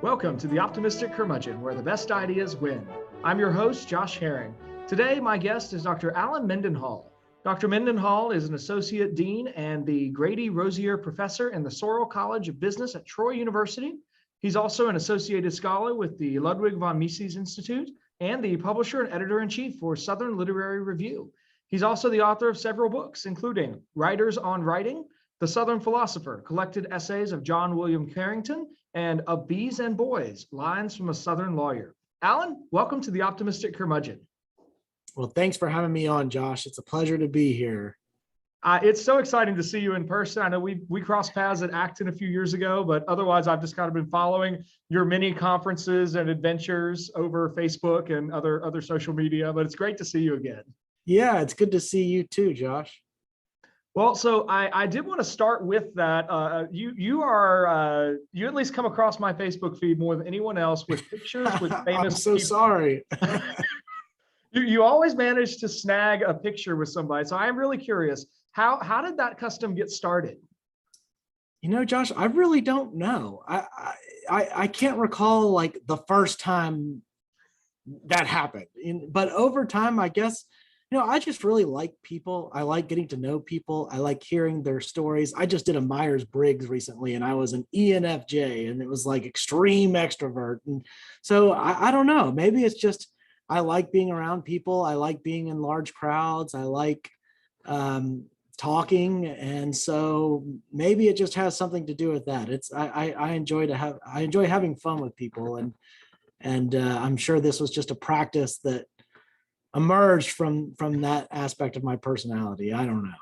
Welcome to the Optimistic Curmudgeon, where the best ideas win. I'm your host, Josh Herring. Today, my guest is Dr. Alan Mendenhall. Dr. Mendenhall is an Associate Dean and the Grady Rosier Professor in the Sorrell College of Business at Troy University. He's also an Associated Scholar with the Ludwig von Mises Institute and the Publisher and Editor-in-Chief for Southern Literary Review. He's also the author of several books, including Writers on Writing, The Southern Philosopher, Collected Essays of John William Carrington, and Of Bees and Boys, Lines from a Southern Lawyer. Alan, welcome to the Optimistic Curmudgeon. Well, thanks for having me on, Josh. It's a pleasure to be here. It's so exciting to see you in person. I know we crossed paths at Acton a few years ago, but otherwise I've just kind of been following your many conferences and adventures over Facebook and other social media, but it's great to see you again. Yeah, it's good to see you too, Josh. Well, so I did want to start with that. You at least come across my Facebook feed more than anyone else with pictures with famous. I'm so people. Sorry. You always manage to snag a picture with somebody. So I'm really curious, how did that custom get started? You know, Josh, I really don't know. I can't recall like the first time that happened. But over time, I guess, I just really like people. I like getting to know people. I like hearing their stories. I just did a Myers-Briggs recently, and I was an ENFJ, and it was like extreme extrovert. And so I don't know. Maybe it's just I like being around people. I like being in large crowds. I like talking, and so maybe it just has something to do with that. I enjoy having fun with people, and I'm sure this was just a practice that emerged from that aspect of my personality. I don't know.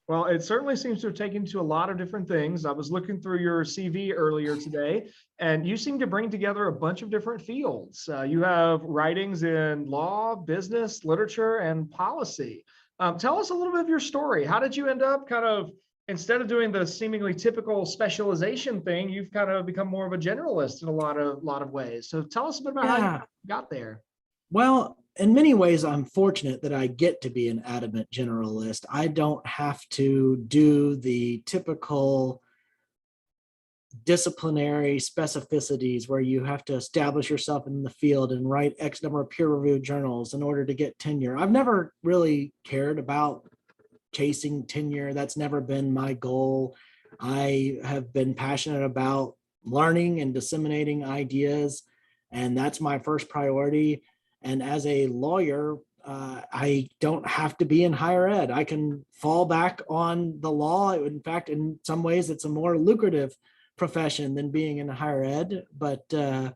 Well, it certainly seems to have taken to a lot of different things. I was looking through your CV earlier today, and you seem to bring together a bunch of different fields. You have writings in law, business, literature, and policy. Tell us a little bit of your story. How did you end up instead of doing the seemingly typical specialization thing, you've kind of become more of a generalist in a lot of ways. So tell us a bit about how you got there. Well, in many ways, I'm fortunate that I get to be an adamant generalist. I don't have to do the typical disciplinary specificities where you have to establish yourself in the field and write X number of peer-reviewed journals in order to get tenure. I've never really cared about chasing tenure. That's never been my goal. I have been passionate about learning and disseminating ideas, and that's my first priority. And as a lawyer, I don't have to be in higher ed. I can fall back on the law. In fact, in some ways, it's a more lucrative profession than being in higher ed. But so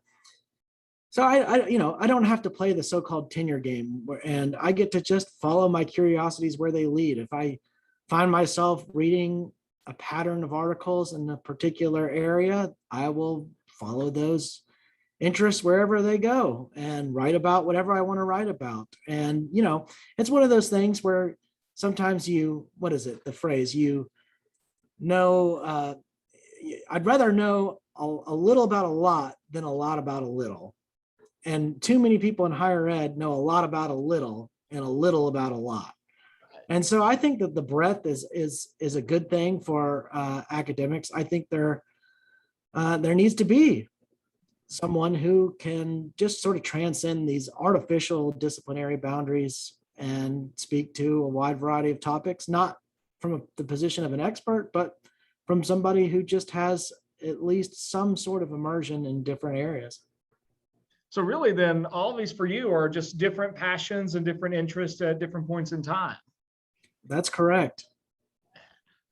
I don't have to play the so-called tenure game, and I get to just follow my curiosities where they lead. If I find myself reading a pattern of articles in a particular area, I will follow those interests wherever they go and write about whatever I want to write about. And, it's one of those things where sometimes the phrase, I'd rather know a little about a lot than a lot about a little. And too many people in higher ed know a lot about a little and a little about a lot. And so I think that the breadth is a good thing for academics. I think there needs to be someone who can just sort of transcend these artificial disciplinary boundaries and speak to a wide variety of topics, not from the position of an expert, but from somebody who just has at least some sort of immersion in different areas. So really then all of these for you are just different passions and different interests at different points in time. That's correct.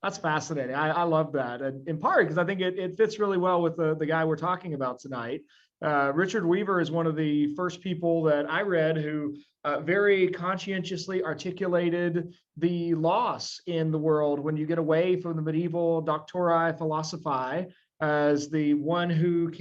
That's fascinating. I love that. And in part because I think it fits really well with the guy we're talking about tonight. Richard Weaver is one of the first people that I read who very conscientiously articulated the loss in the world when you get away from the medieval doctori philosophi as the one who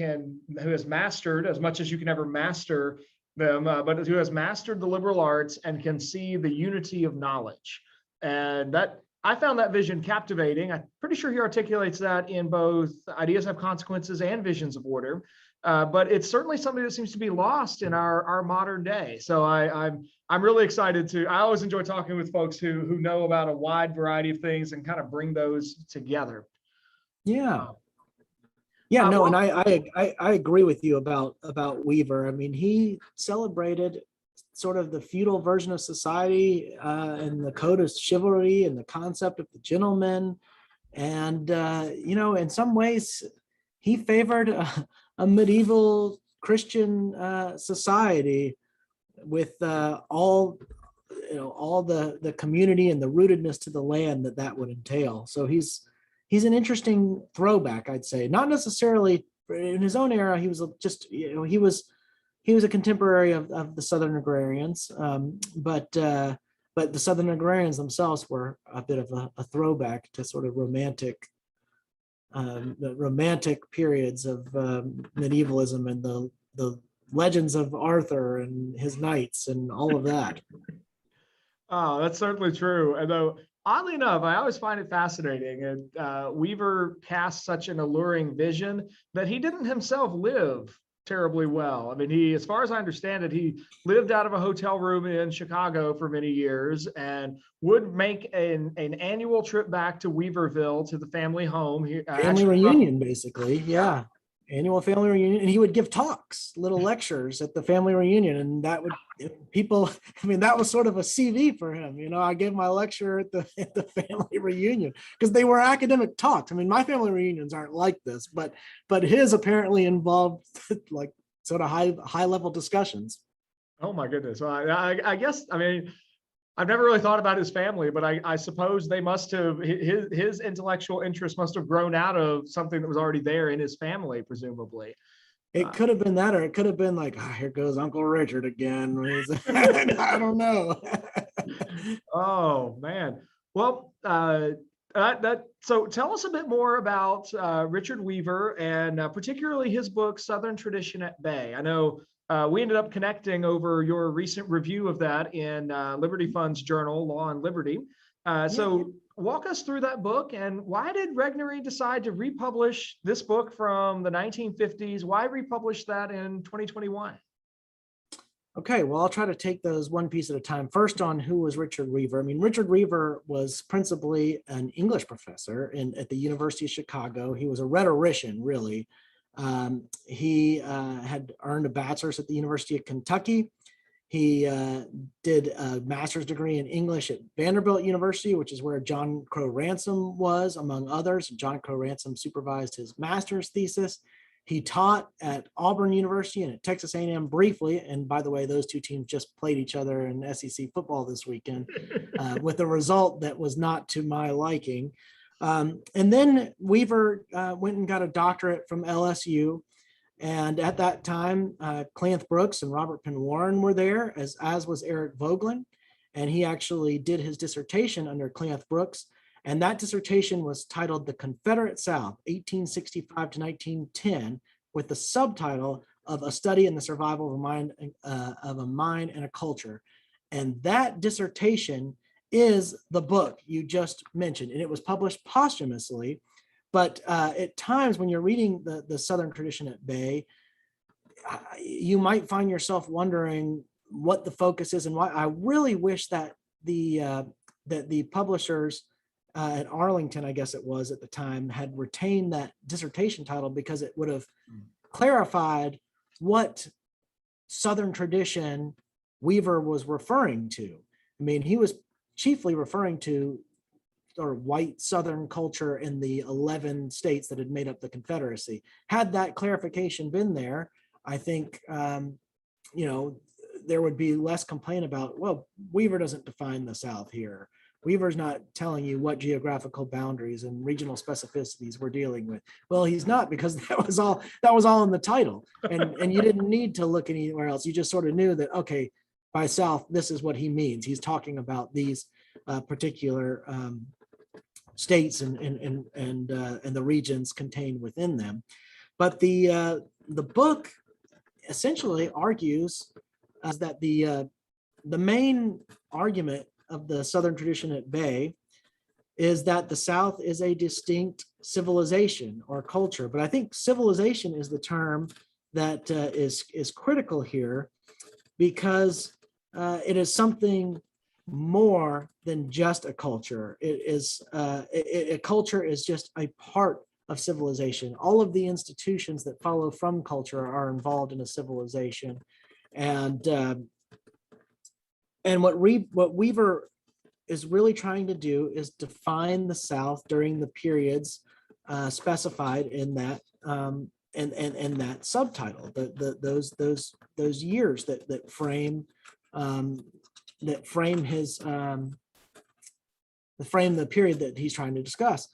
has mastered as much as you can ever master them, but who has mastered the liberal arts and can see the unity of knowledge. And that I found that vision captivating. I'm pretty sure he articulates that in both Ideas Have Consequences and Visions of Order. But it's certainly something that seems to be lost in our modern day. So I'm really excited I always enjoy talking with folks who know about a wide variety of things and kind of bring those together. Yeah. Yeah, no, and Well, I agree with you about Weaver. I mean, he celebrated sort of the feudal version of society, and the code of chivalry and the concept of the gentleman. And in some ways, he favored a medieval Christian society with all the community and the rootedness to the land that would entail. So he's an interesting throwback, I'd say. Not necessarily in his own era. He was just he was a contemporary of the Southern agrarians, but the Southern agrarians themselves were a bit of a throwback to sort of the romantic periods of medievalism and the legends of Arthur and his knights and all of that. oh, that's certainly true. And though, oddly enough, I always find it fascinating. And Weaver cast such an alluring vision that he didn't himself live terribly well. I mean, as far as I understand it, he lived out of a hotel room in Chicago for many years and would make an annual trip back to Weaverville to the family home. He Family actually, reunion, basically. Yeah. Annual family reunion. And he would give talks, little lectures at the family reunion. And that would people, I mean, that was sort of a CV for him. I gave my lecture at the family reunion because they were academic talks. I mean, my family reunions aren't like this, but his apparently involved like sort of high level discussions. oh my goodness. Well, I guess, I mean, I've never really thought about his family, but I suppose they must have his intellectual interest must have grown out of something that was already there in his family, presumably. It could have been that, or it could have been like, here goes Uncle Richard again. I don't know. Oh man. Well, so tell us a bit more about Richard Weaver and particularly his book Southern Tradition at Bay. I know we ended up connecting over your recent review of that in Liberty Fund's journal, Law and Liberty. So walk us through that book, and why did Regnery decide to republish this book from the 1950s? Why republish that in 2021? Okay, well, I'll try to take those one piece at a time. First, on who was Richard Weaver. I mean, Richard Weaver was principally an English professor at the University of Chicago. He was a rhetorician, really. He had earned a bachelor's at the University of Kentucky. He did a master's degree in English at Vanderbilt University, which is where John Crow Ransom was, among others. John Crow Ransom supervised his master's thesis. He taught at Auburn University and at Texas A&M briefly. And by the way, those two teams just played each other in SEC football this weekend with a result that was not to my liking. And then Weaver went and got a doctorate from LSU. And at that time, Clanth Brooks and Robert Penn Warren were there, as was Eric Vogelin. And he actually did his dissertation under Clanth Brooks. And that dissertation was titled The Confederate South, 1865 to 1910, with the subtitle of A Study in the Survival of a Mind and a Culture. And that dissertation is the book you just mentioned. And it was published posthumously. But at times when you're reading the Southern Tradition at Bay, you might find yourself wondering what the focus is and why. I really wish that the publishers at Arlington, I guess it was at the time, had retained that dissertation title, because it would have clarified what Southern tradition Weaver was referring to. I mean, he was chiefly referring to sort of white Southern culture in the 11 states that had made up the Confederacy. Had that clarification been there, I think, there would be less complaint about, well, Weaver doesn't define the South here. Weaver's not telling you what geographical boundaries and regional specificities we're dealing with. Well, he's not, because that was all in the title, and you didn't need to look anywhere else. You just sort of knew that, okay, by South, this is what he means. He's talking about these particular states and the regions contained within them. But the book essentially argues that the main argument of the Southern Tradition at Bay is that the South is a distinct civilization or culture. But I think civilization is the term that is critical here, because it is something more than just a culture. A culture is just a part of civilization. All of the institutions that follow from culture are involved in a civilization. And what Weaver is really trying to do is define the South during the periods specified in that and that subtitle, those years that frame his the period that he's trying to discuss.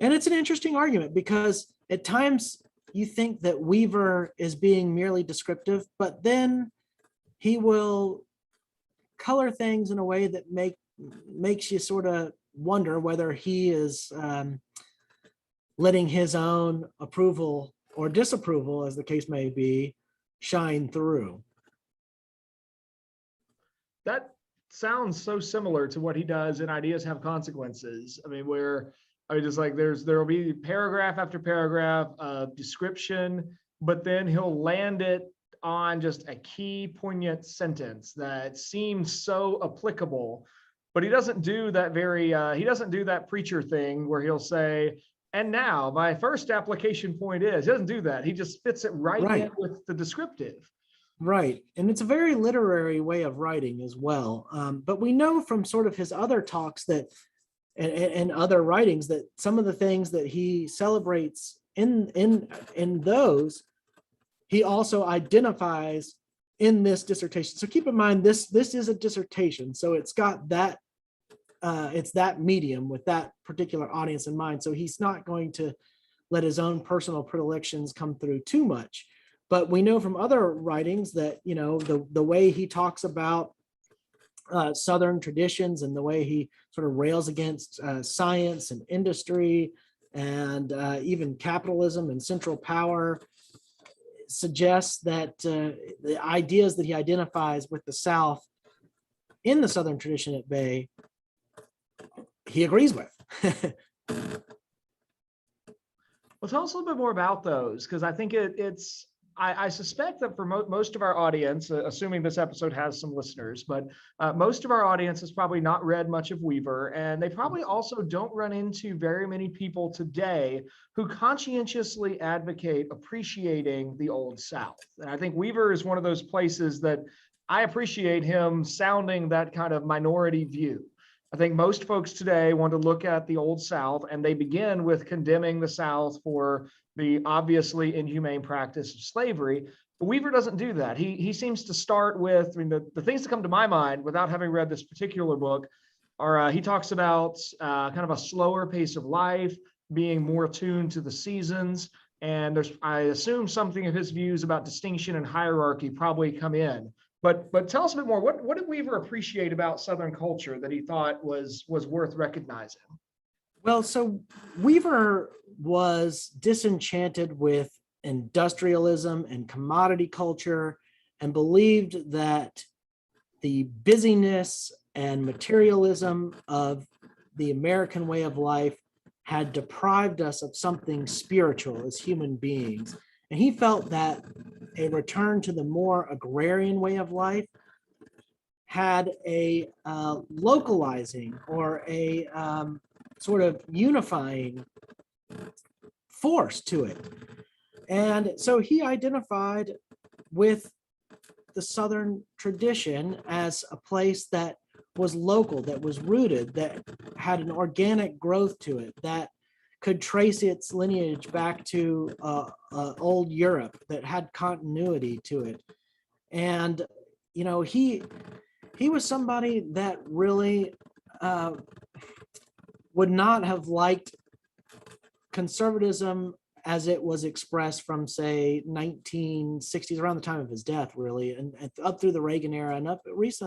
And it's an interesting argument because at times you think that Weaver is being merely descriptive, but then he will color things in a way that makes you sort of wonder whether he is letting his own approval or disapproval, as the case may be, shine through. That sounds so similar to what he does in Ideas Have Consequences. I mean, where just like there'll be paragraph after paragraph of description, but then he'll land it on just a key poignant sentence that seems so applicable. But he doesn't do that he doesn't do that preacher thing where he'll say, and now my first application point is, he doesn't do that. He just fits it right in with the descriptive. Right. And it's a very literary way of writing as well. But we know from sort of his other talks that and other writings that some of the things that he celebrates in those, he also identifies in this dissertation. So keep in mind, this is a dissertation. So it's got that, it's that medium with that particular audience in mind. So he's not going to let his own personal predilections come through too much. But we know from other writings that, you know, the way he talks about Southern traditions and the way he sort of rails against science and industry and even capitalism and central power suggests that the ideas that he identifies with the South in the Southern tradition at bay, he agrees with. Well, tell us a little bit more about those, because I think I suspect that for most of our audience, assuming this episode has some listeners, but most of our audience has probably not read much of Weaver, and they probably also don't run into very many people today who conscientiously advocate appreciating the Old South. And I think Weaver is one of those places that I appreciate him sounding that kind of minority view. I think most folks today want to look at the Old South and they begin with condemning the South for the obviously inhumane practice of slavery. But Weaver doesn't do that. He seems to start with, I mean, the things that come to my mind without having read this particular book are he talks about kind of a slower pace of life, being more attuned to the seasons. And I assume something of his views about distinction and hierarchy probably come in. But tell us a bit more. What did Weaver appreciate about Southern culture that he thought was worth recognizing? Well, so Weaver was disenchanted with industrialism and commodity culture and believed that the busyness and materialism of the American way of life had deprived us of something spiritual as human beings. And he felt that a return to the more agrarian way of life had a localizing or a sort of unifying force to it. And so he identified with the Southern tradition as a place that was local, that was rooted, that had an organic growth to it, that could trace its lineage back to old Europe, that had continuity to it. And, you know, he was somebody that really would not have liked conservatism as it was expressed from, say, 1960s, around the time of his death, really, and up through the Reagan era and up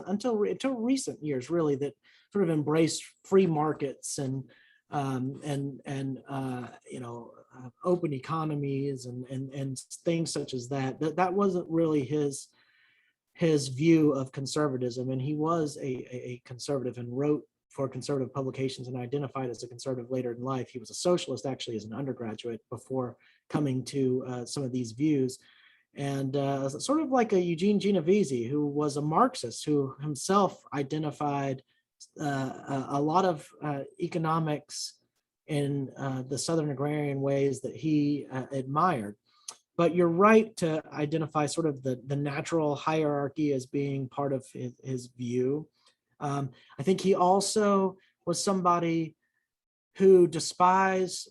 until recent years, really, that sort of embraced free markets and you know, open economies and things such as that. That wasn't really his view of conservatism, and he was a conservative and wrote for conservative publications and identified as a conservative later in life. He was a socialist actually as an undergraduate before coming to some of these views. And sort of like a Eugene Genovese, who was a Marxist, who himself identified a lot of economics in the Southern agrarian ways that he admired. But you're right to identify sort of the natural hierarchy as being part of his view. I think he also was somebody who despised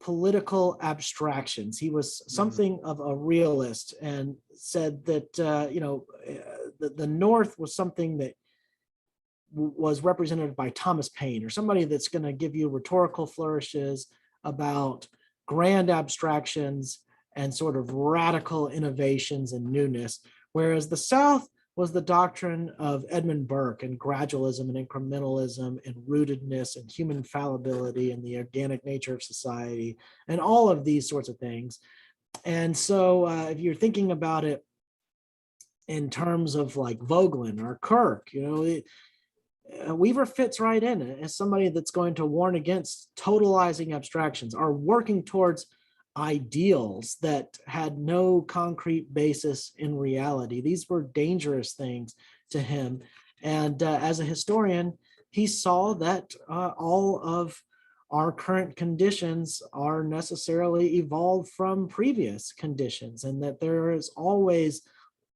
political abstractions. He was something of a realist and said that the North was something that was represented by Thomas Paine, or somebody that's going to give you rhetorical flourishes about grand abstractions and sort of radical innovations and newness, whereas the South was the doctrine of Edmund Burke and gradualism and incrementalism and rootedness and human fallibility and the organic nature of society and all of these sorts of things. And so if you're thinking about it in terms of like Vogelin or Kirk, Weaver fits right in as somebody that's going to warn against totalizing abstractions, or working towards ideals that had no concrete basis in reality. These were dangerous things to him. And as a historian, he saw that all of our current conditions are necessarily evolved from previous conditions, and that there is always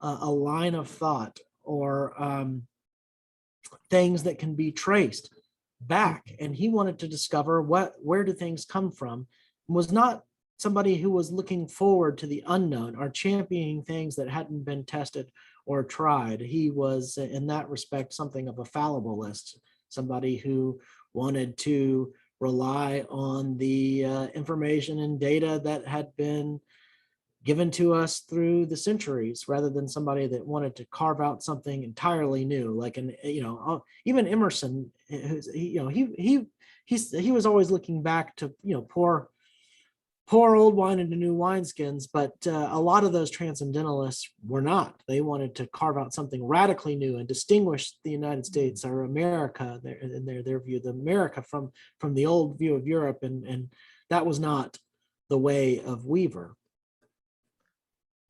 a line of thought or things that can be traced back. And he wanted to discover where do things come from, was not somebody who was looking forward to the unknown or championing things that hadn't been tested or tried. He was, in that respect, something of a fallibilist, somebody who wanted to rely on the information and data that had been given to us through the centuries, rather than somebody that wanted to carve out something entirely new. Like even Emerson, he was always looking back to pour old wine into new wineskins, but a lot of those transcendentalists were not. They wanted to carve out something radically new and distinguish the United States or America, in their view, the America from the old view of Europe, and that was not the way of Weaver.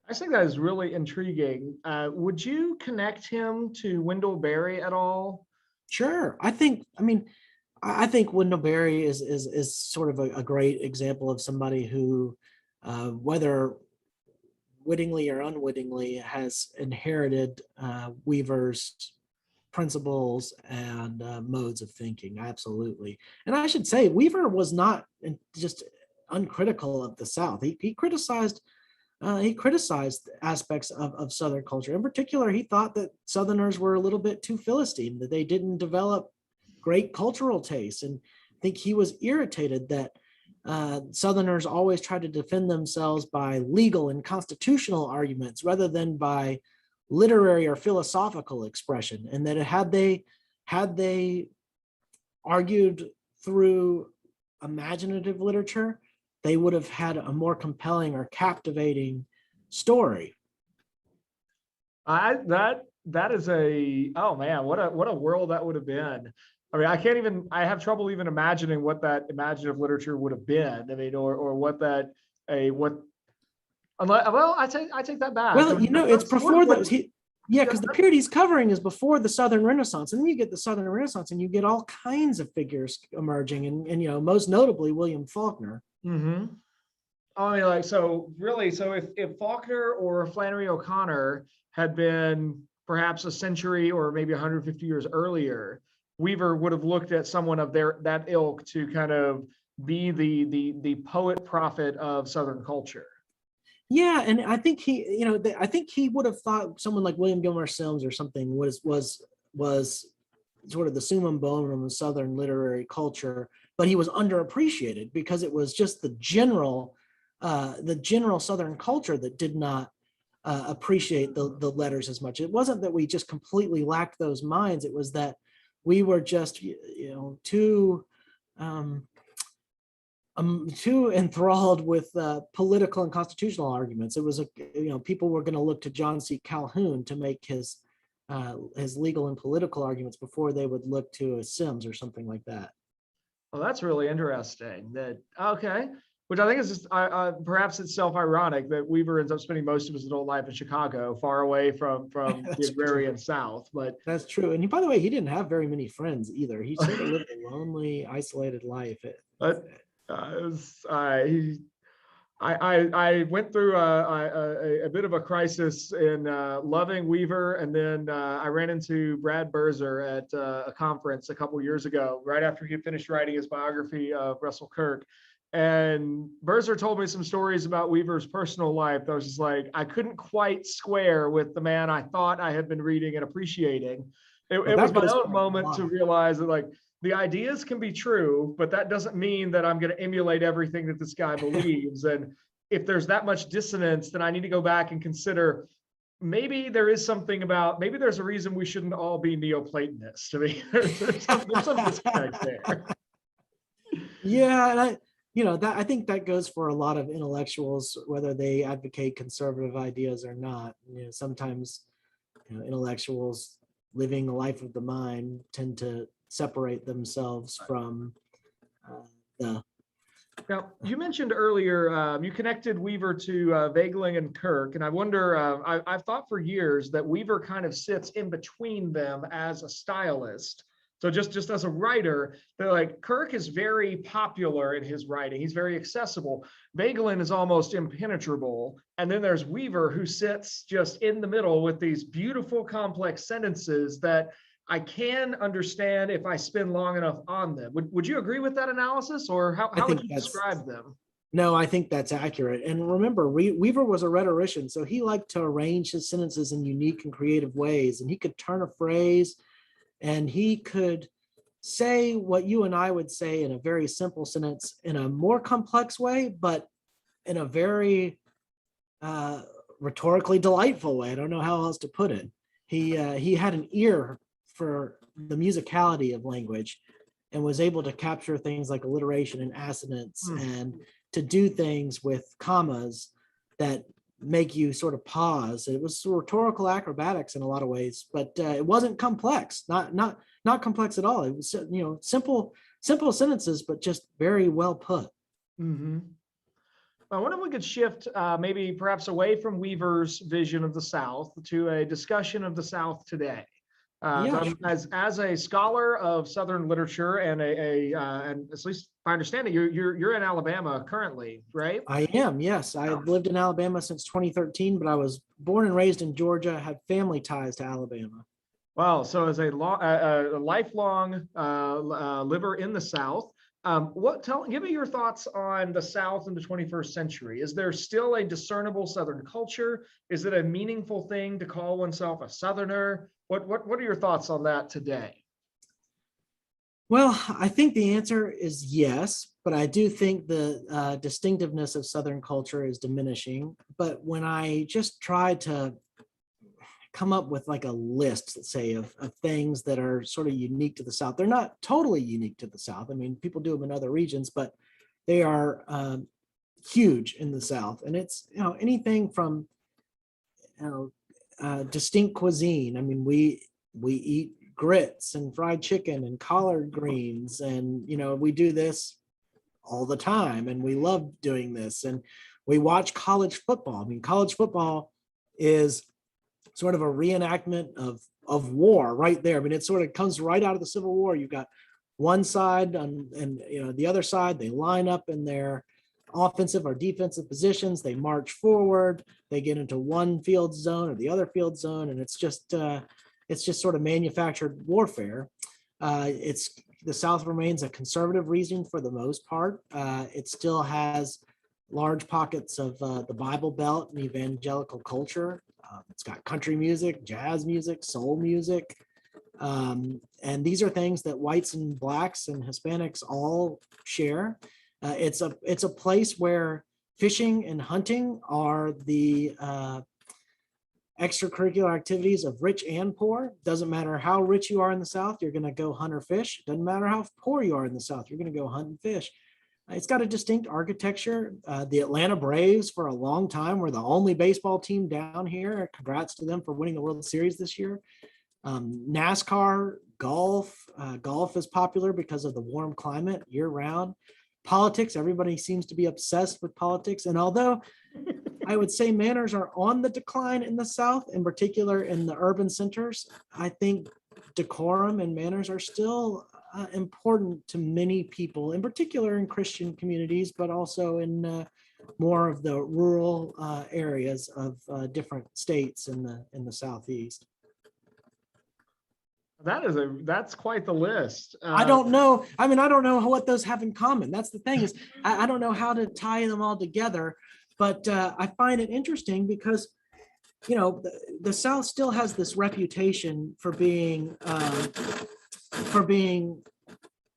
I think that is really intriguing. Would you connect him to Wendell Berry at all? Sure. I think Wendell Berry is sort of a great example of somebody who, whether wittingly or unwittingly, has inherited Weaver's principles and modes of thinking. Absolutely. And I should say, Weaver was not just uncritical of the South. He criticized aspects of Southern culture. In particular, he thought that Southerners were a little bit too Philistine, that they didn't develop great cultural taste. And I think he was irritated that Southerners always tried to defend themselves by legal and constitutional arguments rather than by literary or philosophical expression. And that had they argued through imaginative literature, they would have had a more compelling or captivating story. That is oh man, what a world that would have been. I mean, I have trouble even imagining what that imaginative literature would have been. I mean, or what that, well, I take that back. Well, it's before because the period he's covering is before the Southern Renaissance. And then you get the Southern Renaissance and you get all kinds of figures emerging, and most notably William Faulkner. Mm-hmm. I mean, so if Faulkner or Flannery O'Connor had been perhaps a century or maybe 150 years earlier, Weaver would have looked at someone of that ilk to kind of be the poet prophet of Southern culture. Yeah, and I think he would have thought someone like William Gilmore Simms or something was sort of the summum bonum of Southern literary culture, but he was underappreciated because it was just the general Southern culture that did not appreciate the letters as much. It wasn't that we just completely lacked those minds. It was that we were just too enthralled with political and constitutional arguments. It was people were going to look to John C. Calhoun to make his legal and political arguments before they would look to a Simms or something like that. Well, that's really interesting. Which I think is just perhaps it's self-ironic that Weaver ends up spending most of his adult life in Chicago, far away from the agrarian South. But that's true. And by the way, he didn't have very many friends either. He sort of lived a lonely, isolated life. But it was, I went through a bit of a crisis in loving Weaver, and then I ran into Brad Berzer at a conference a couple years ago, right after he had finished writing his biography of Russell Kirk. And Berzer told me some stories about Weaver's personal life that I was just like, I couldn't quite square with the man I thought I had been reading and appreciating. It was my own moment to realize that, like, the ideas can be true, but that doesn't mean that I'm going to emulate everything that this guy believes. And if there's that much dissonance, then I need to go back and consider, maybe there is something about, maybe there's a reason we shouldn't all be Neoplatonists. I mean, there's some disconnect there. Yeah, and I think that goes for a lot of intellectuals, whether they advocate conservative ideas or not. Sometimes intellectuals living a life of the mind tend to separate themselves from the. Now, you mentioned earlier, you connected Weaver to Voegelin and Kirk, and I wonder, I've thought for years that Weaver kind of sits in between them as a stylist. So just as a writer, they're like, Kirk is very popular in his writing. He's very accessible. Voegelin is almost impenetrable. And then there's Weaver, who sits just in the middle with these beautiful, complex sentences that I can understand if I spend long enough on them. Would you agree with that analysis, or how would you describe them? No, I think that's accurate. And remember, Weaver was a rhetorician, so he liked to arrange his sentences in unique and creative ways. And he could turn a phrase, and he could say what you and I would say in a very simple sentence in a more complex way, but in a very rhetorically delightful way. I don't know how else to put it. He had an ear for the musicality of language and was able to capture things like alliteration and assonance and to do things with commas that make you sort of pause. It was rhetorical acrobatics in a lot of ways, but it wasn't complex, not complex at all. It was, simple sentences, but just very well put. Mm-hmm. I wonder if we could shift maybe perhaps away from Weaver's vision of the South to a discussion of the South today. Sure. As a scholar of Southern literature and and at least if I understand it, you're in Alabama currently, right? I am, yes. I've lived in Alabama since 2013, but I was born and raised in Georgia, had family ties to Alabama. Well, so as a lifelong liver in the South, give me your thoughts on the South in the 21st century. Is there still a discernible Southern culture? Is it a meaningful thing to call oneself a Southerner? What are your thoughts on that today? Well, I think the answer is yes, but I do think the distinctiveness of Southern culture is diminishing. But when I just try to come up with like a list, let's say, of things that are sort of unique to the South, they're not totally unique to the South. I mean, people do them in other regions, but they are huge in the South. And it's, anything from, distinct cuisine. I mean, we eat grits and fried chicken and collard greens, and we do this all the time, and we love doing this. And we watch college football. I mean, college football is sort of a reenactment of war right there. I mean, it sort of comes right out of the Civil War. You've got one side and the other side, they line up in their offensive or defensive positions, they march forward, they get into one field zone or the other field zone, and it's just sort of manufactured warfare. The South remains a conservative region for the most part. It still has large pockets of the Bible Belt and evangelical culture. It's got country music, jazz music, soul music. And these are things that whites and blacks and Hispanics all share. It's a place where fishing and hunting are the extracurricular activities of rich and poor. Doesn't matter how rich you are in the South, you're going to go hunt or fish. Doesn't matter how poor you are in the South, you're going to go hunt and fish. It's got a distinct architecture. The Atlanta Braves for a long time were the only baseball team down here. Congrats to them for winning the World Series this year. NASCAR, golf is popular because of the warm climate year round. Politics, everybody seems to be obsessed with politics. And although I would say manners are on the decline in the South, in particular in the urban centers, I think decorum and manners are still important to many people, in particular in Christian communities, but also in more of the rural areas of different states in the Southeast. That's quite the list. I don't know. I mean, I don't know what those have in common. That's the thing is, I don't know how to tie them all together, but I find it interesting because, you know, the South still has this reputation for being,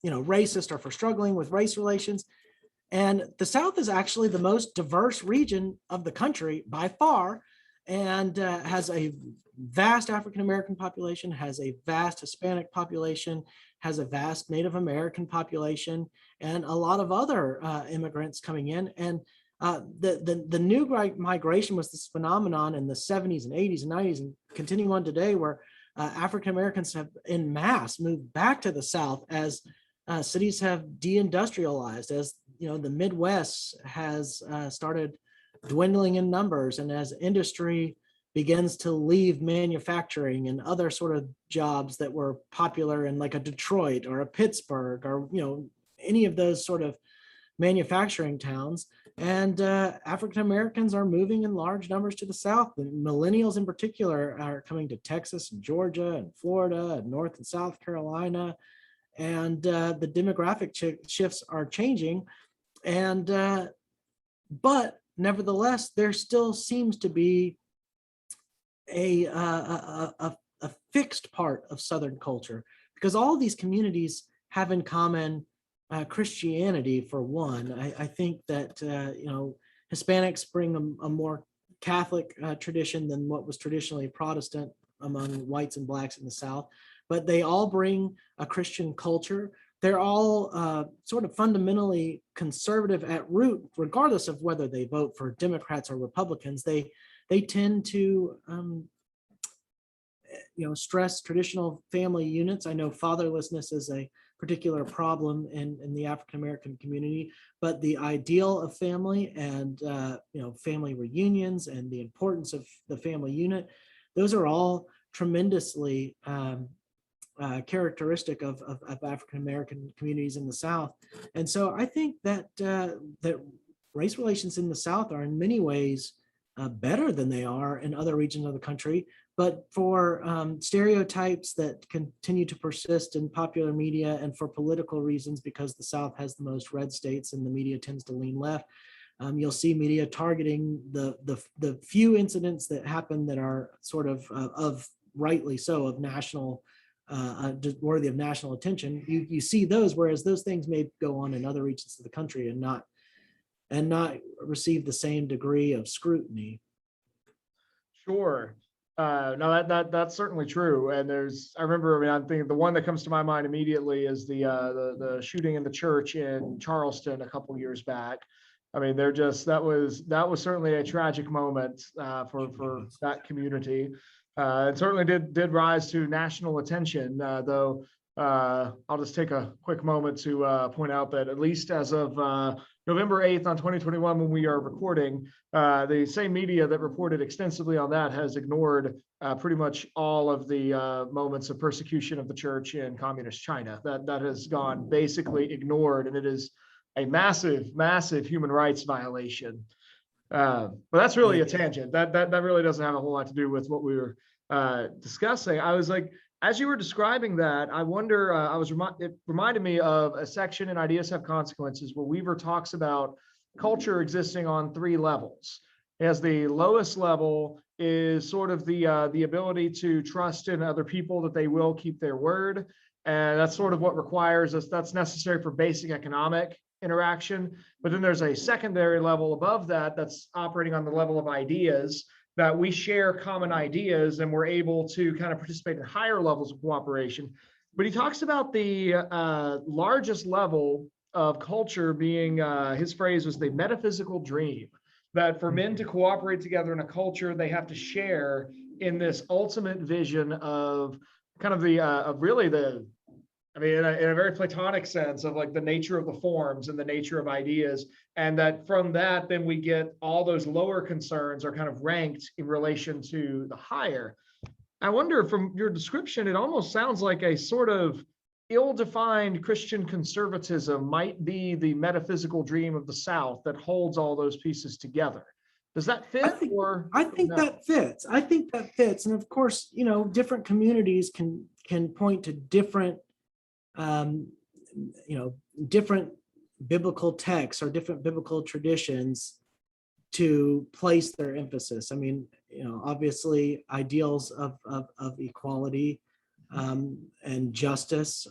you know, racist or for struggling with race relations. And the South is actually the most diverse region of the country by far, and has a vast African American population, has a vast Hispanic population, has a vast Native American population, and a lot of other immigrants coming in. And the new migration was this phenomenon in the 70s and 80s and 90s and continuing on today, where African Americans have en masse moved back to the South as cities have deindustrialized, as you know, the Midwest has started dwindling in numbers, and as industry begins to leave manufacturing and other sort of jobs that were popular in like a Detroit or a Pittsburgh or, you know, any of those sort of manufacturing towns. And African Americans are moving in large numbers to the South. The millennials in particular are coming to Texas and Georgia and Florida and North and South Carolina. And the demographic shifts are changing. And but nevertheless, there still seems to be a fixed part of Southern culture, because all these communities have in common Christianity, for one. I think that you know, Hispanics bring a more Catholic tradition than what was traditionally Protestant among whites and blacks in the South, but they all bring a Christian culture. They're all sort of fundamentally conservative at root, regardless of whether they vote for Democrats or Republicans. They tend to you know, stress traditional family units. I know fatherlessness is a particular problem in the African American community, but the ideal of family and you know, family reunions and the importance of the family unit, those are all tremendously characteristic of African American communities in the South. And so I think that that race relations in the South are in many ways better than they are in other regions of the country. But for stereotypes that continue to persist in popular media, and for political reasons, because the South has the most red states and the media tends to lean left, you'll see media targeting the few incidents that happen that are sort of rightly so, of national worthy of national attention. You see those, whereas those things may go on in other regions of the country and not receive the same degree of scrutiny. Sure. No, that's certainly true. And I remember, I mean, I'm thinking the one that comes to my mind immediately is the shooting in the church in Charleston a couple years back. I mean, that was certainly a tragic moment for that community. It certainly did rise to national attention, though. I'll just take a quick moment to point out that at least as of November 8th on 2021, when we are recording, the same media that reported extensively on that has ignored pretty much all of the moments of persecution of the church in communist China. That has gone basically ignored, and it is a massive, massive human rights violation. But that's really a tangent. That really doesn't have a whole lot to do with what we were discussing. I was like, as you were describing that, I wonder, it reminded me of a section in Ideas Have Consequences where Weaver talks about culture existing on three levels. As the lowest level is sort of the ability to trust in other people that they will keep their word. And that's sort of what requires us, that's necessary for basic economic interaction. But then there's a secondary level above that that's operating on the level of ideas, that we share common ideas and we're able to kind of participate in higher levels of cooperation. But he talks about the largest level of culture being, his phrase was the metaphysical dream, that for men to cooperate together in a culture, they have to share in this ultimate vision of kind of I mean, in a very Platonic sense of like the nature of the forms and the nature of ideas. And that from that, then we get all those lower concerns are kind of ranked in relation to the higher. I wonder, from your description, it almost sounds like a sort of ill-defined Christian conservatism might be the metaphysical dream of the South that holds all those pieces together. Does that I fit think or I think no? that fits. I think that fits. And of course, different communities can point to different um, different biblical texts or different biblical traditions to place their emphasis. I mean, obviously ideals of equality and justice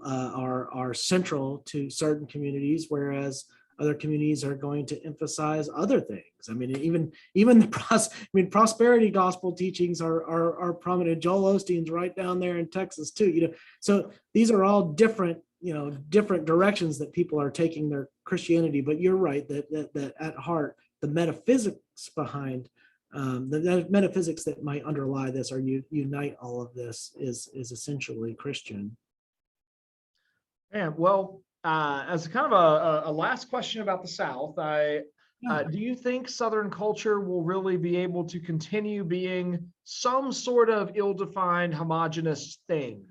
are central to certain communities, whereas other communities are going to emphasize other things. I mean, even the prosperity gospel teachings are prominent. Joel Osteen's right down there in Texas too. So these are all different different directions that people are taking their Christianity. But you're right that at heart, the metaphysics behind the metaphysics that might underlie this or unite all of this is essentially Christian. Yeah, well, as kind of a last question about the South, do you think Southern culture will really be able to continue being some sort of ill-defined, homogenous thing?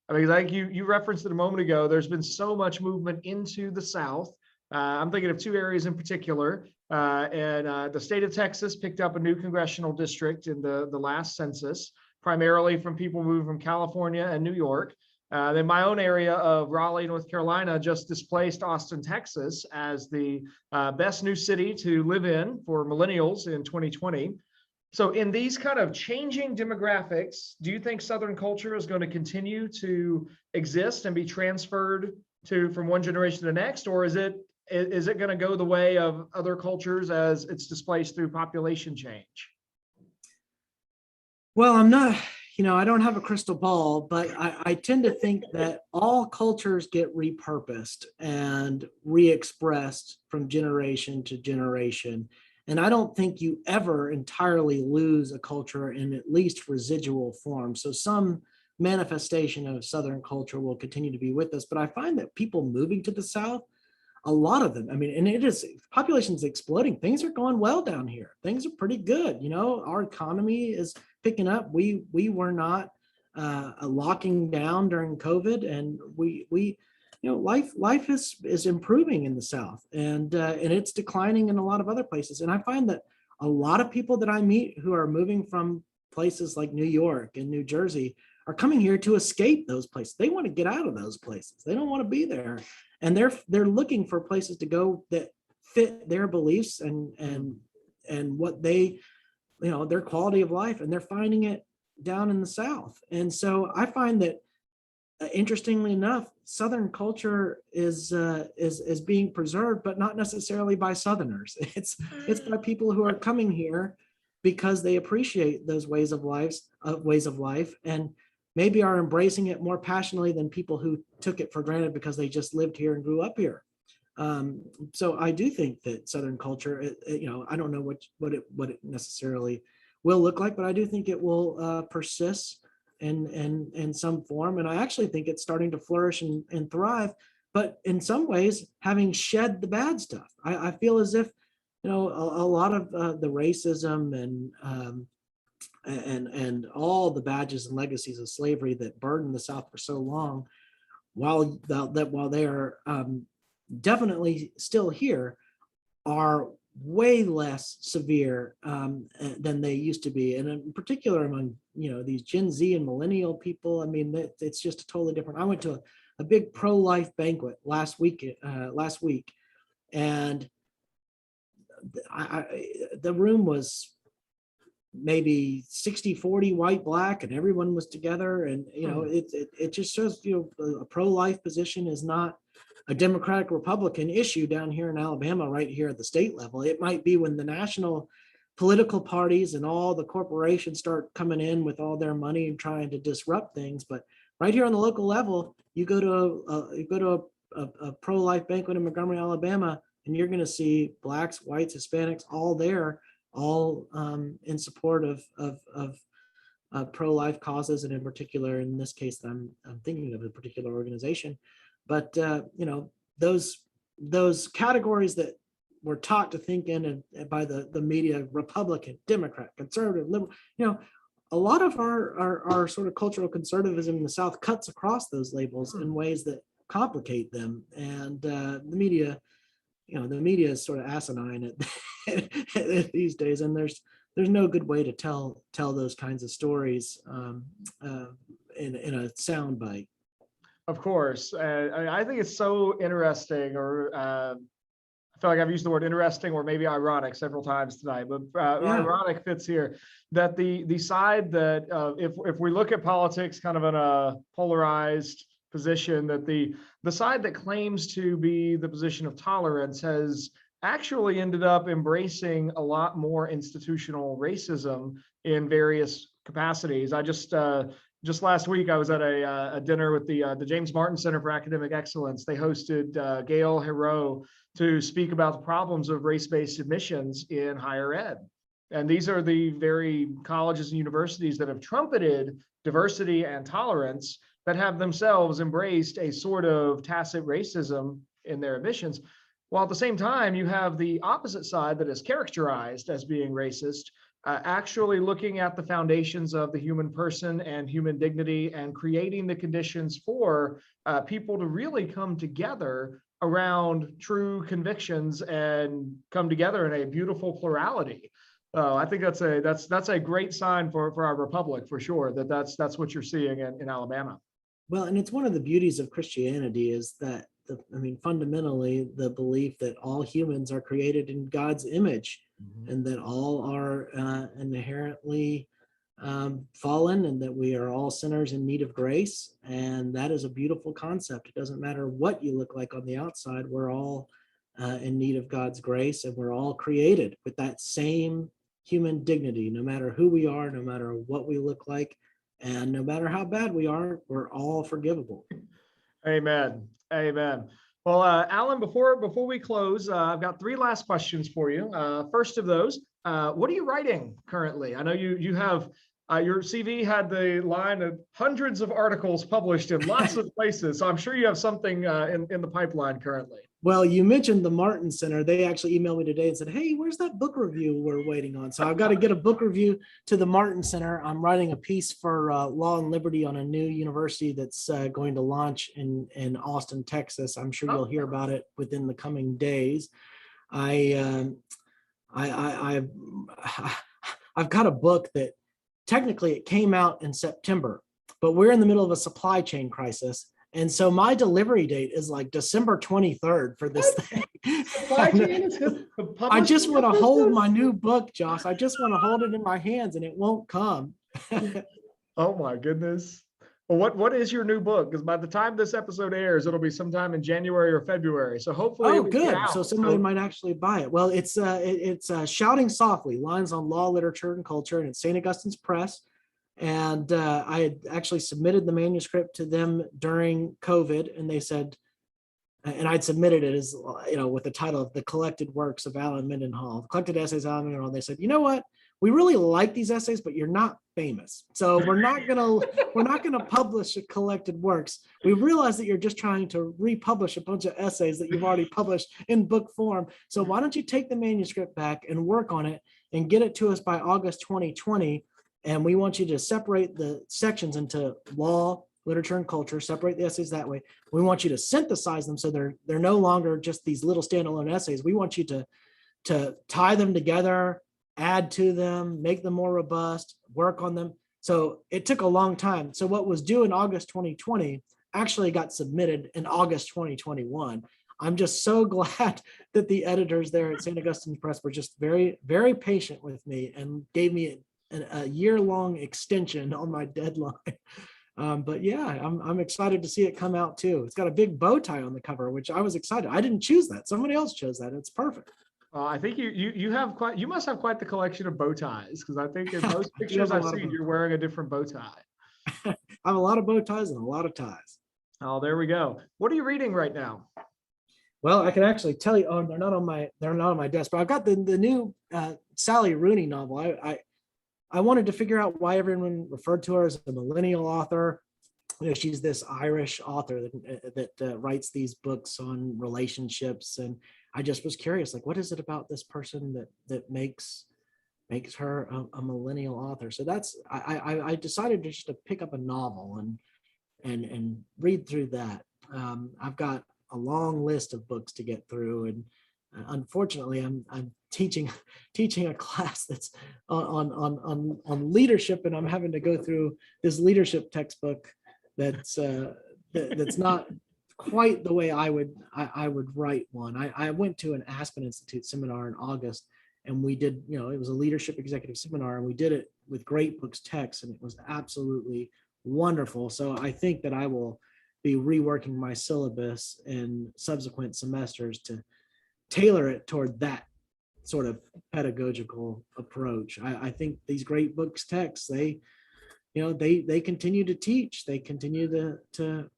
I mean, like you referenced it a moment ago, there's been so much movement into the South. I'm thinking of two areas in particular. And the state of Texas picked up a new congressional district in the last census, primarily from people moving from California and New York. Then my own area of Raleigh, North Carolina, just displaced Austin, Texas, as the best new city to live in for millennials in 2020. So in these kind of changing demographics, do you think Southern culture is going to continue to exist and be transferred from one generation to the next, or is it going to go the way of other cultures as it's displaced through population change? Well, I don't have a crystal ball, but I tend to think that all cultures get repurposed and re-expressed from generation to generation. And I don't think you ever entirely lose a culture in at least residual form. So some manifestation of Southern culture will continue to be with us. But I find that people moving to the South, a lot of them, I mean, and population is exploding. Things are going well down here. Things are pretty good. Our economy is picking up. We were not locking down during COVID, and life is improving in the South, and it's declining in a lot of other places. And I find that a lot of people that I meet who are moving from places like New York and New Jersey are coming here to escape those places. They want to get out of those places. They don't want to be there, and they're looking for places to go that fit their beliefs and what they, their quality of life, and they're finding it down in the South. And so I find that interestingly enough, Southern culture is being preserved, but not necessarily by Southerners. It's by people who are coming here because they appreciate those ways of life, and maybe are embracing it more passionately than people who took it for granted because they just lived here and grew up here. So I do think that Southern culture, I don't know what it necessarily will look like, but I do think it will persist in some form. And I actually think it's starting to flourish and thrive, but in some ways having shed the bad stuff. I feel as if, a lot of the racism and all the badges and legacies of slavery that burdened the South for so long, while they are definitely still here, are way less severe than they used to be, and in particular among these Gen Z and millennial people. I mean, it's just totally different. I went to a big pro-life banquet last week, and the room was maybe 60-40 white black, and everyone was together. And it just shows a pro-life position is not a Democratic Republican issue down here in Alabama, right here at the state level. It might be when the national political parties and all the corporations start coming in with all their money and trying to disrupt things. But right here on the local level, you go to a pro-life banquet in Montgomery, Alabama, and you're going to see blacks, whites, Hispanics, all there, all in support of pro-life causes, and in particular, in this case, I'm thinking of a particular organization. But those categories that we're taught to think in and by the media, Republican, Democrat, conservative, liberal, a lot of our sort of cultural conservatism in the South cuts across those labels in ways that complicate them. And the media, the media is sort of asinine these days, and there's no good way to tell those kinds of stories in a sound bite. Of course. I think it's so interesting, or I feel like I've used the word interesting or maybe ironic several times tonight, but Yeah. ironic fits here, that the side that if we look at politics kind of in a polarized position, that the side that claims to be the position of tolerance has actually ended up embracing a lot more institutional racism in various capacities. I just last week, I was at a dinner with the James Martin Center for Academic Excellence. They hosted Gail Hero to speak about the problems of race-based admissions in higher ed. And these are the very colleges and universities that have trumpeted diversity and tolerance, that have themselves embraced a sort of tacit racism in their admissions. While at the same time, you have the opposite side that is characterized as being racist, actually looking at the foundations of the human person and human dignity, and creating the conditions for people to really come together around true convictions and come together in a beautiful plurality. I think that's a great sign for our republic, for sure, that's what you're seeing in Alabama. Well, and it's one of the beauties of Christianity is that, fundamentally, the belief that all humans are created in God's image, and that all are inherently fallen, and that we are all sinners in need of grace. And that is a beautiful concept. It doesn't matter what you look like on the outside. We're all in need of God's grace, and we're all created with that same human dignity, no matter who we are, no matter what we look like, and no matter how bad we are, we're all forgivable. Amen. Amen. Well, Alan, before we close, I've got three last questions for you. First of those, what are you writing currently? I know you have your CV had the line of hundreds of articles published in lots of places, so I'm sure you have something in the pipeline currently. Well, you mentioned the Martin Center. They actually emailed me today and said, "Hey, where's that book review we're waiting on?" So I've got to get a book review to the Martin Center. I'm writing a piece for Law and Liberty on a new university that's going to launch in Austin, Texas. I'm sure you'll hear about it within the coming days. I've got a book that technically it came out in September, but we're in the middle of a supply chain crisis. And so my delivery date is like December 23rd for this thing. I just want to hold my new book, Josh. I just want to hold it in my hands and it won't come. Oh my goodness. Well, what is your new book? Because by the time this episode airs, it'll be sometime in January or February. So hopefully, oh, good. So somebody might actually buy it. Well, it's Shouting Softly: Lines on Law, Literature, and Culture, and it's St. Augustine's Press. And I had actually submitted the manuscript to them during COVID, and they said, and I'd submitted it as, with the title of The Collected Works of Alan Mendenhall, Collected Essays of Alan Mendenhall. They said, "You know what? We really like these essays, but you're not famous. So we're not gonna publish a collected works. We realize that you're just trying to republish a bunch of essays that you've already published in book form. So why don't you take the manuscript back and work on it and get it to us by August 2020? And we want you to separate the sections into law, literature, and culture, separate the essays that way. We want you to synthesize them so they're no longer just these little standalone essays. We want you to tie them together, add to them, make them more robust, work on them." So it took a long time. So what was due in August 2020 actually got submitted in August 2021. I'm just so glad that the editors there at St. Augustine's Press were just very, very patient with me and gave me a year-long extension on my deadline. But yeah, I'm excited to see it come out too. It's got a big bow tie on the cover, which I was excited. I didn't choose that. Somebody else chose that. It's perfect. I think you must have quite the collection of bow ties, because I think in most pictures I've seen, you're wearing a different bow tie. I have a lot of bow ties and a lot of ties. Oh, there we go. What are you reading right now? Well, I can actually tell you. Oh, they're not on my desk, but I've got the new Sally Rooney novel. I wanted to figure out why everyone referred to her as a millennial author. She's this Irish author that writes these books on relationships, and I just was curious, like, what is it about this person that makes makes her a millennial author. So that's I decided just to pick up a novel and read through that. I've got a long list of books to get through, and unfortunately, I'm teaching a class that's on leadership, and I'm having to go through this leadership textbook that's not quite the way I would write one. I went to an Aspen Institute seminar in August, and we did, it was a leadership executive seminar, and we did it with Great Books text, and it was absolutely wonderful. So I think that I will be reworking my syllabus in subsequent semesters to tailor it toward that sort of pedagogical approach. I think these Great Books texts, they continue to teach, they continue to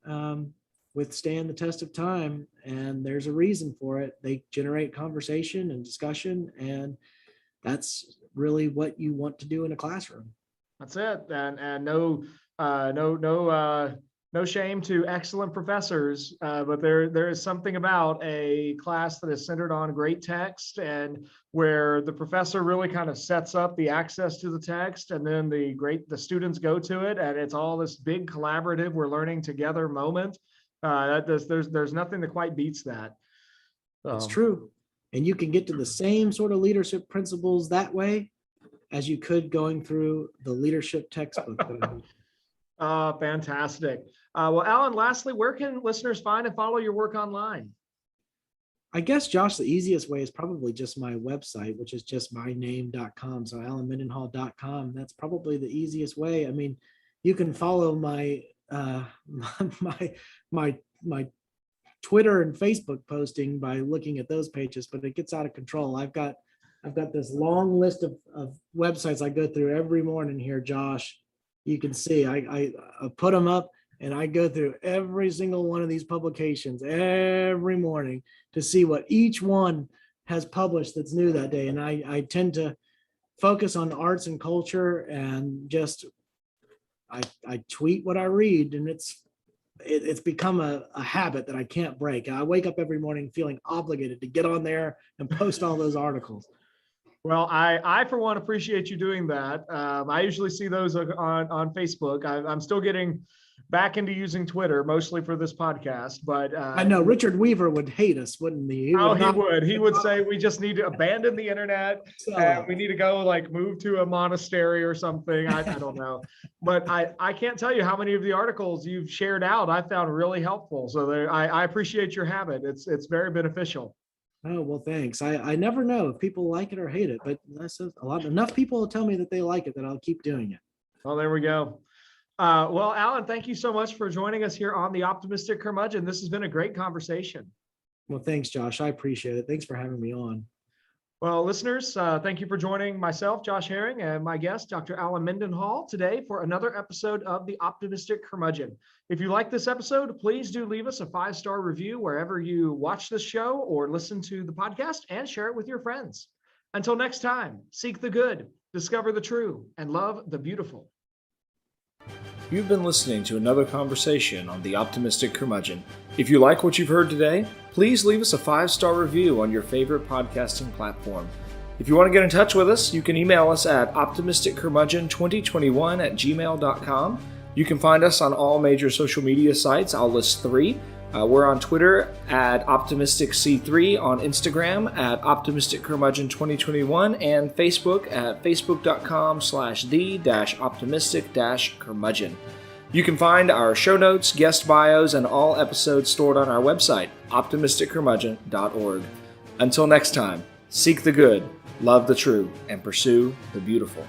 withstand the test of time, and there's a reason for it. They generate conversation and discussion, and that's really what you want to do in a classroom. That's it. And no shame to excellent professors, but there is something about a class that is centered on great text, and where the professor really kind of sets up the access to the text, and then the students go to it, and it's all this big collaborative, we're learning together moment. There's nothing that quite beats that. It's true. And you can get to the same sort of leadership principles that way as you could going through the leadership textbook. Fantastic. Well, Alan, lastly, where can listeners find and follow your work online? I guess, Josh, the easiest way is probably just my website, which is just myname.com. So alanmendenhall.com. That's probably the easiest way. I mean, you can follow my my Twitter and Facebook posting by looking at those pages, but it gets out of control. I've got this long list of websites I go through every morning here, Josh. You can see I put them up, and I go through every single one of these publications every morning to see what each one has published that's new that day. And I tend to focus on arts and culture, and just I tweet what I read, and it's become a habit that I can't break. I wake up every morning feeling obligated to get on there and post all those articles. Well, I for one appreciate you doing that. I usually see those on Facebook. I'm still getting back into using Twitter, mostly for this podcast. But I know Richard Weaver would hate us, wouldn't he? He would say we just need to abandon the internet, and we need to go move to a monastery or something. I don't know, but I can't tell you how many of the articles you've shared out I found really helpful. So I appreciate your habit. It's very beneficial. Oh, well, thanks. I never know if people like it or hate it, but that's enough people will tell me that they like it that I'll keep doing it. Well, there we go. Well, Alan, thank you so much for joining us here on the Optimistic Curmudgeon. This has been a great conversation. Well, thanks, Josh. I appreciate it. Thanks for having me on. Well, listeners, thank you for joining myself, Josh Herring, and my guest, Dr. Alan Mendenhall, today for another episode of the Optimistic Curmudgeon. If you like this episode, please do leave us a 5-star review wherever you watch this show or listen to the podcast, and share it with your friends. Until next time, seek the good, discover the true, and love the beautiful. You've been listening to another conversation on the Optimistic Curmudgeon. If you like what you've heard today, please leave us a 5-star review on your favorite podcasting platform. If you want to get in touch with us, you can email us at optimisticcurmudgeon2021@gmail.com. You can find us on all major social media sites. I'll list 3. We're on Twitter at OptimisticC3, on Instagram at OptimisticCurmudgeon2021, and Facebook at facebook.com/the-optimistic-curmudgeon. You can find our show notes, guest bios, and all episodes stored on our website, optimisticcurmudgeon.org. Until next time, seek the good, love the true, and pursue the beautiful.